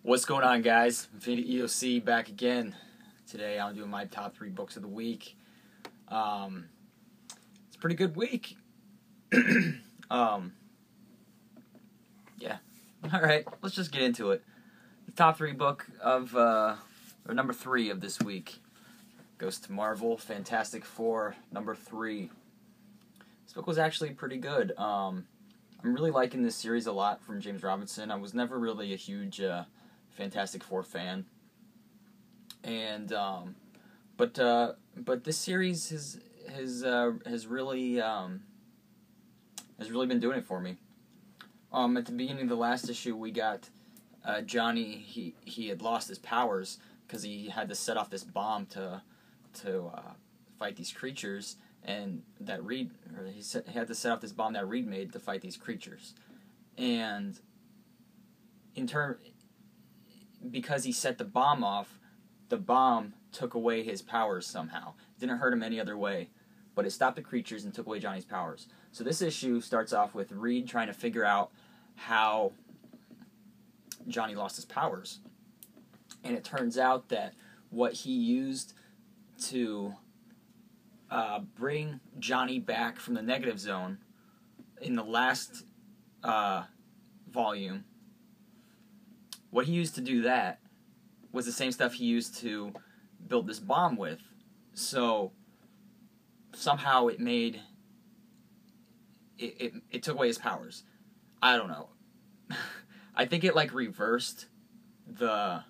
What's going on, guys? Infinity EOC back again. Today I'm doing my top 3 books of the week. It's a pretty good week. Yeah. Alright, let's just get into it. The top 3 book of, or number 3 of this week goes to Marvel Fantastic Four, number 3. This book was actually pretty good. I'm really liking this series a lot from James Robinson. I was never really a huge Fantastic Four fan, and but this series has really been doing it for me. At the beginning of the last issue, we got Johnny. He had lost his powers because he had to set off this bomb to fight these creatures, and he had to set off this bomb that Reed made to fight these creatures, and because he set the bomb off, the bomb took away his powers somehow. It didn't hurt him any other way, but it stopped the creatures and took away Johnny's powers. So this issue starts off with Reed trying to figure out how Johnny lost his powers. And it turns out that what he used to bring Johnny back from the negative zone in the last volume, what he used to do that was the same stuff he used to build this bomb with. So somehow it took away his powers. I don't know. I think it reversed the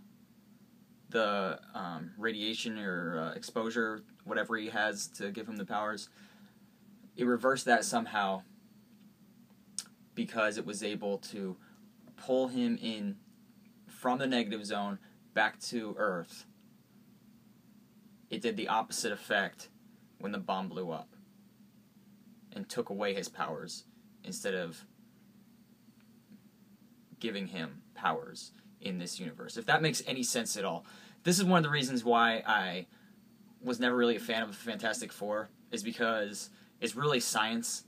radiation or exposure, whatever he has to give him the powers. It reversed that somehow because it was able to pull him in from the negative zone back to Earth. It did the opposite effect when the bomb blew up and took away his powers instead of giving him powers in this universe. If that makes any sense at all. This is one of the reasons why I was never really a fan of the Fantastic Four, is because it's really science.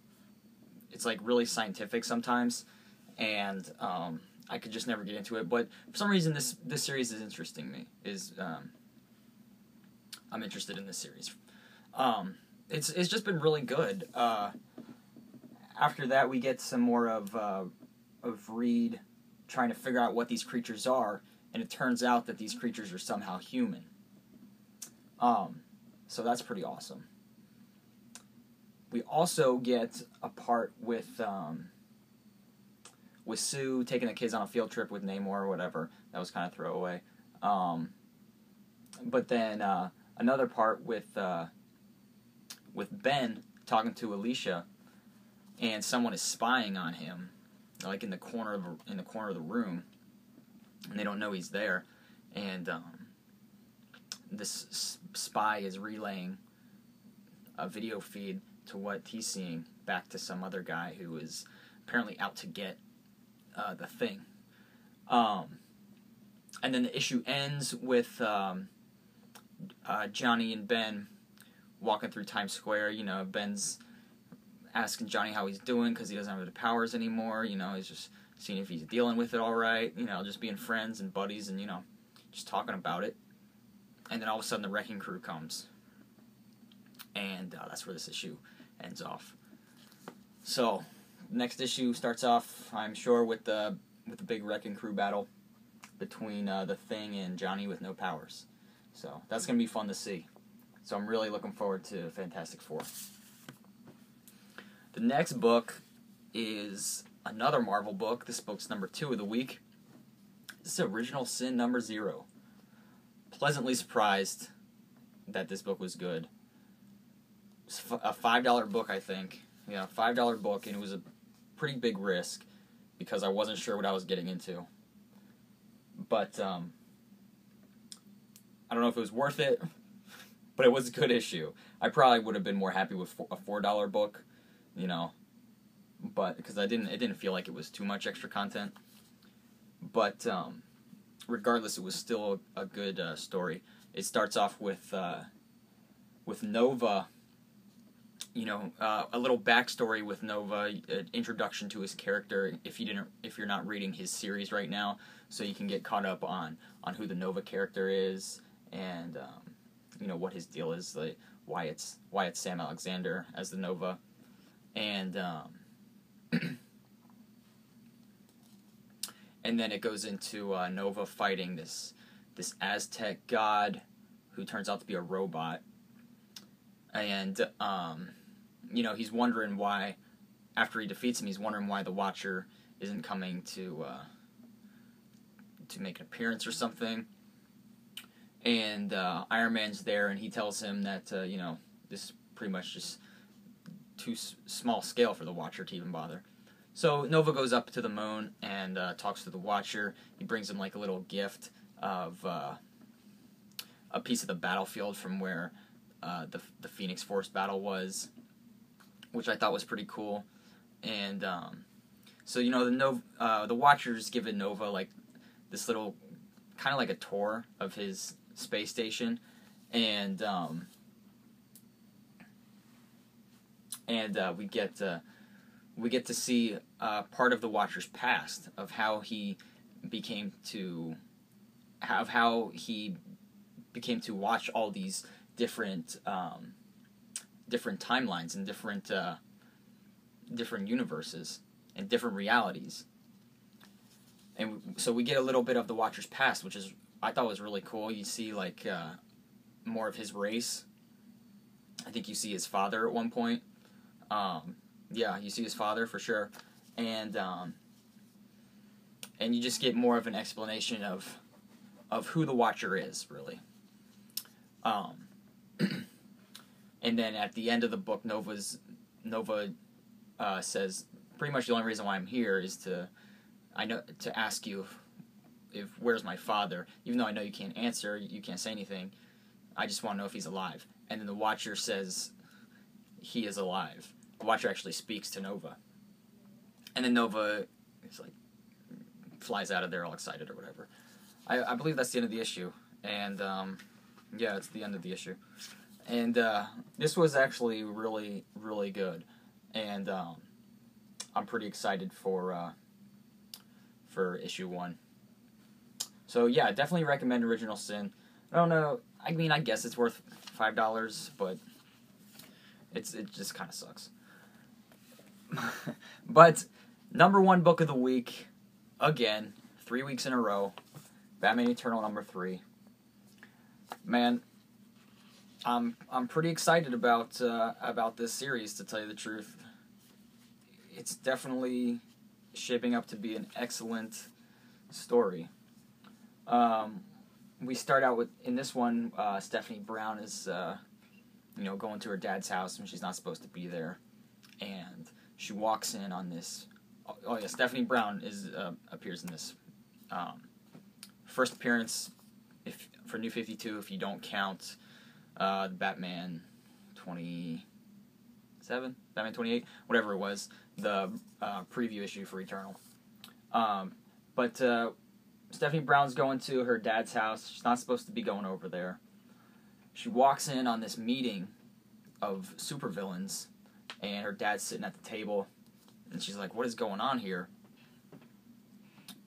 It's really scientific sometimes, and I could just never get into it. But for some reason, this series is interesting me. I'm interested in this series. It's just been really good. After that, we get some more of Reed trying to figure out what these creatures are, and it turns out that these creatures are somehow human. So that's pretty awesome. We also get a part with Sue taking the kids on a field trip with Namor or whatever. That was kind of throwaway. But then another part with Ben talking to Alicia, and someone is spying on him, in the corner of the room, and they don't know he's there. And this spy is relaying a video feed to what he's seeing back to some other guy who is apparently out to get the Thing. And then the issue ends with Johnny and Ben walking through Times Square. Ben's asking Johnny how he's doing because he doesn't have the powers anymore. He's just seeing if he's dealing with it all right. Just being friends and buddies and, just talking about it. And then all of a sudden the Wrecking Crew comes. And that's where this issue ends off. So, next issue starts off, I'm sure, with the big Wrecking Crew battle between the Thing and Johnny with no powers. So that's going to be fun to see. So I'm really looking forward to Fantastic Four. The next book is another Marvel book. This book's number 2 of the week. This is Original Sin number 0. Pleasantly surprised that this book was good. It's a $5 book, I think. Yeah, $5 book, and it was a pretty big risk because I wasn't sure what I was getting into. But I don't know if it was worth it, but it was a good issue. I probably would have been more happy with a $4 book, but because it didn't feel like it was too much extra content. But regardless, it was still a good story. It starts off with Nova a little backstory with Nova, introduction to his character. If you're not reading his series right now, so you can get caught up on who the Nova character is, and what his deal is, like why it's Sam Alexander as the Nova, and and then it goes into Nova fighting this Aztec god who turns out to be a robot, and he's wondering why, after he defeats him, he's wondering why the Watcher isn't coming to make an appearance or something. And Iron Man's there, and he tells him that this is pretty much just too small scale for the Watcher to even bother. So Nova goes up to the moon and talks to the Watcher. He brings him like a little gift of a piece of the battlefield from where the Phoenix Force battle was, which I thought was pretty cool. And so the Watcher's given Nova like this little kind of like a tour of his space station, and we get to see part of the Watcher's past, of how he became to watch all these different timelines and different universes and different realities. And so we get a little bit of the Watcher's past, which I thought was really cool. You see like more of his race. I think you see his father at one point. Yeah, you see his father for sure, and you just get more of an explanation of who the Watcher is, really. And then at the end of the book, Nova says pretty much the only reason why I'm here is to ask you if where's my father, even though I know you can't answer, you can't say anything. I just want to know if he's alive. And then the Watcher says he is alive. The Watcher actually speaks to Nova. And then Nova is like flies out of there all excited or whatever. I believe that's the end of the issue. And yeah, it's the end of the issue. And this was actually really, really good. And I'm pretty excited for issue 1. So yeah, definitely recommend Original Sin. I don't know. I mean, I guess it's worth $5, but it just kind of sucks. But number 1 book of the week, again, 3 weeks in a row, Batman Eternal number 3. Man, I'm pretty excited about this series, to tell you the truth. It's definitely shaping up to be an excellent story. We start out with, in this one, Stephanie Brown is going to her dad's house when she's not supposed to be there, and she walks in on this. Oh yeah, Stephanie Brown appears in this first appearance for New 52, if you don't count Batman 27, Batman 28, whatever it was, the preview issue for Eternal. But Stephanie Brown's going to her dad's house. She's not supposed to be going over there. She walks in on this meeting of supervillains, and her dad's sitting at the table, and she's like, "What is going on here?"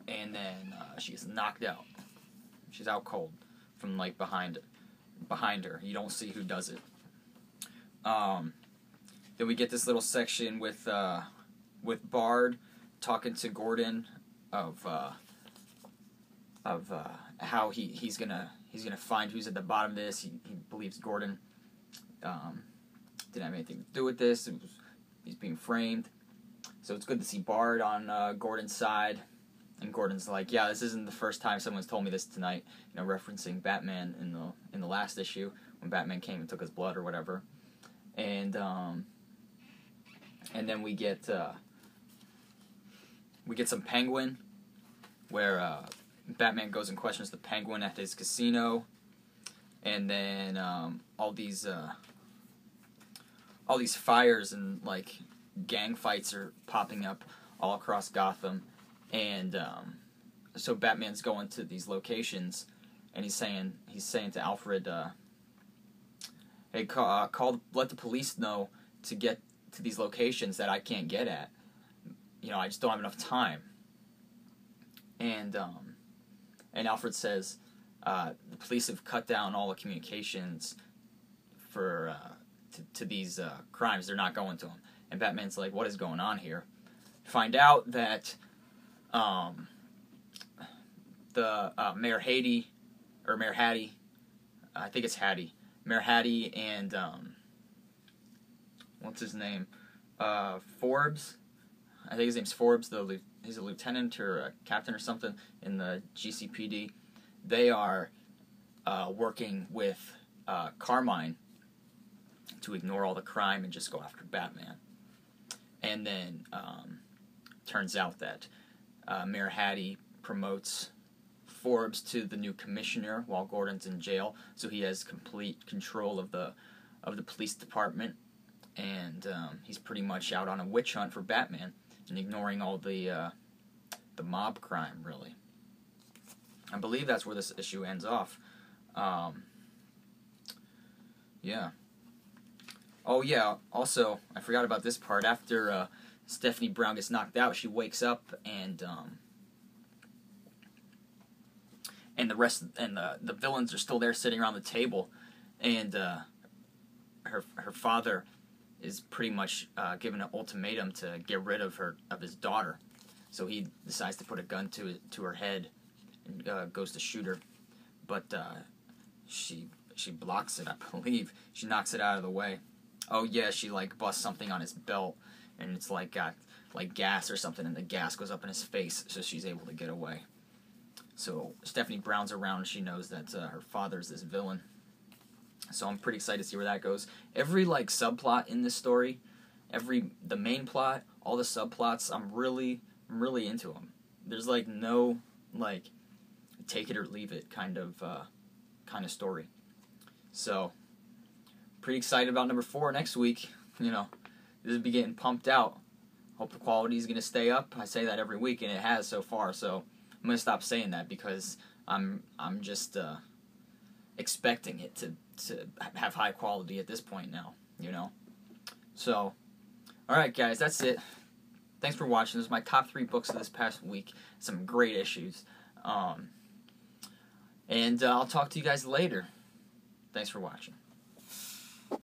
And then she gets knocked out. She's out cold from like behind her. You don't see who does it. Then we get this little section with Bard talking to Gordon of how he's gonna find who's at the bottom of this. He believes Gordon didn't have anything to do with this. He's being framed. So it's good to see Bard on Gordon's side. And Gordon's like, yeah, this isn't the first time someone's told me this tonight. Referencing Batman in the last issue when Batman came and took his blood or whatever. And then we get some Penguin, where Batman goes and questions the Penguin at his casino, and then all these fires and like gang fights are popping up all across Gotham, and so Batman's going to these locations, and he's saying to Alfred, "Hey, let the police know to get to these locations that I can't get at. You know, I just don't have enough time. And Alfred says the police have cut down all the communications for to these crimes. They're not going to them. And Batman's like, what is going on here? Find out that the Mayor Hattie, I think it's Hattie, Mayor Hattie and what's his name? Forbes. I think his name's Forbes. He's a lieutenant or a captain or something in the GCPD. They are working with Carmine to ignore all the crime and just go after Batman. And then turns out that Mayor Hattie promotes Forbes to the new commissioner while Gordon's in jail, so he has complete control of the police department, and he's pretty much out on a witch hunt for Batman and ignoring all the mob crime, really. I believe that's where this issue ends off. Yeah. Oh yeah, also, I forgot about this part. After Stephanie Brown gets knocked out, she wakes up and the villains are still there sitting around the table, and her father is pretty much given an ultimatum to get rid of his daughter. So he decides to put a gun to her head and goes to shoot her, but she blocks it, I believe. She knocks it out of the way. Oh yeah, she like busts something on his belt, and it's like got like gas or something, and the gas goes up in his face, so she's able to get away. So Stephanie Brown's around. She knows that her father's this villain. So I'm pretty excited to see where that goes. Every like subplot in this story, the main plot, all the subplots, I'm really into them. There's like no like take it or leave it kind of story. So pretty excited about number 4 next week. You know, this is getting pumped out. Hope the quality is going to stay up. I say that every week, and it has so far. So I'm going to stop saying that because I'm just expecting it to have high quality at this point now, you know. So, all right, guys, that's it. Thanks for watching. This is my top 3 books of this past week. Some great issues. And I'll talk to you guys later. Thanks for watching.